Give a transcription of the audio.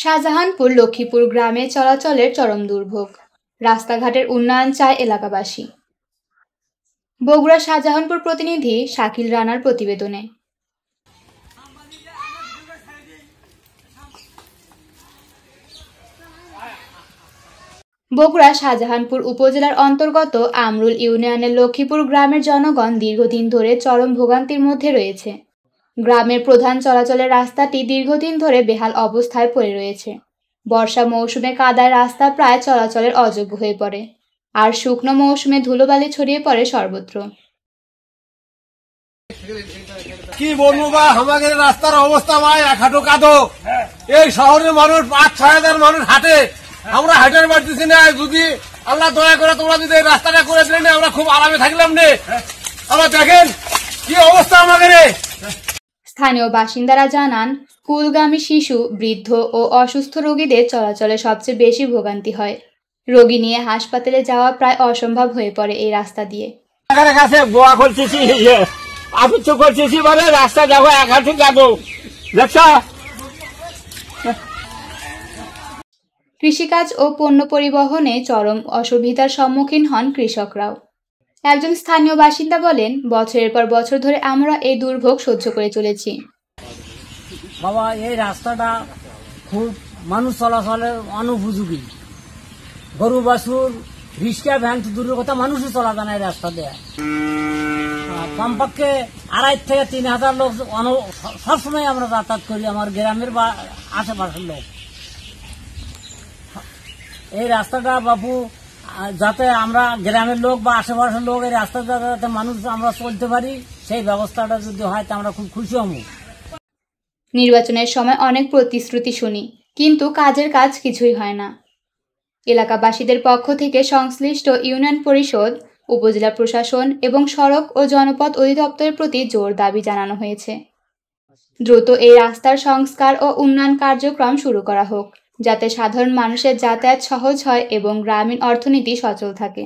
শাহজাহানপুর লক্ষ্মীপুর গ্রামে চলাচলের চরম দুর্ভোগ, রাস্তাঘাটের উন্নয়ন চায় এলাকাবাসী। বগুড়া শাহজাহানপুর প্রতিনিধি শাকিল রানার প্রতিবেদনে। বগুড়া শাহজাহানপুর উপজেলার অন্তর্গত আমরুল ইউনিয়নের লক্ষ্মীপুর গ্রামের জনগণ দীর্ঘদিন ধরে চরম ভোগান্তির মধ্যে রয়েছে। গ্রামের প্রধান চলাচলের রাস্তাটি দীর্ঘদিন ধরে বেহাল অবস্থায় পড়ে রয়েছে। বর্ষা মৌসুমে কাদায় রাস্তা প্রায় চলাচলের অযোগ্য হয়ে পড়ে, আর শুকনো মৌসুমে ধুলোবালি ছড়িয়ে পড়ে সর্বত্র। কি বলবো বা আমাদের রাস্তার অবস্থা ভাই এক হাঁটু কাদো। এই শহরের মানুষ 5-6 হাজার মানুষ হাঁটে, আমরা হাঁটার পারতেছি না। যদি আল্লাহ দয়া করে তোমরা যদি এই রাস্তাটা করে দিলেন আমরা খুব আরামে থাকলাম নে। আমরা দেখেন কি অবস্থা আমাদের। স্থানীয় বাসিন্দারা জানান, স্কুলগামী শিশু, বৃদ্ধ ও অসুস্থ রোগীদের চলাচলে সবচেয়ে বেশি ভোগান্তি হয়। রোগী নিয়ে হাসপাতালে যাওয়া প্রায় অসম্ভব হয়ে পড়ে এই রাস্তা দিয়ে। রাস্তা যাবো এক হাঁটু যাবো। কৃষিকাজ ও পণ্য পরিবহনে চরম অসুবিধার সম্মুখীন হন কৃষকরাও। একজন স্থানীয় বাসিন্দা বলেন, বছরের পর বছর ধরে আমরা এই দুর্ভোগ সহ্য করে চলেছি। বাবা, এই রাস্তাটা খুব মানুষ চলাচলের অনুপযোগী। গরু বাছুর, রিক্সা, ভ্যান দূরের কথা মানুষই চলা যায় না এই রাস্তা দিয়ে। কমপক্ষে 2,500 থেকে 3,000 লোক সবসময় আমরা যাতায়াত করি, আমার গ্রামের বা আশেপাশের লোক। এই রাস্তাটা বাবু, যাতে আমরা গ্রামের লোক বা আশেপাশের লোক এই রাস্তাটা যাতে মানুষ আমরা চলতে পারি, সেই ব্যবস্থাটা যদি হয় তা আমরা খুব খুশি হব। নির্বাচনের সময় অনেক প্রতিশ্রুতি শুনি, কিন্তু কাজের কাজ কিছুই হয় না। এলাকাবাসীদের পক্ষ থেকে সংশ্লিষ্ট ইউনিয়ন পরিষদ, উপজেলা প্রশাসন এবং সড়ক ও জনপথ অধিদপ্তরের প্রতি জোর দাবি জানানো হয়েছে। দ্রুত এই রাস্তার সংস্কার ও উন্নয়ন কার্যক্রম শুরু করা হোক, যাতে সাধারণ মানুষের যাতায়াত সহজ হয় এবং গ্রামীণ অর্থনীতি সচল থাকে।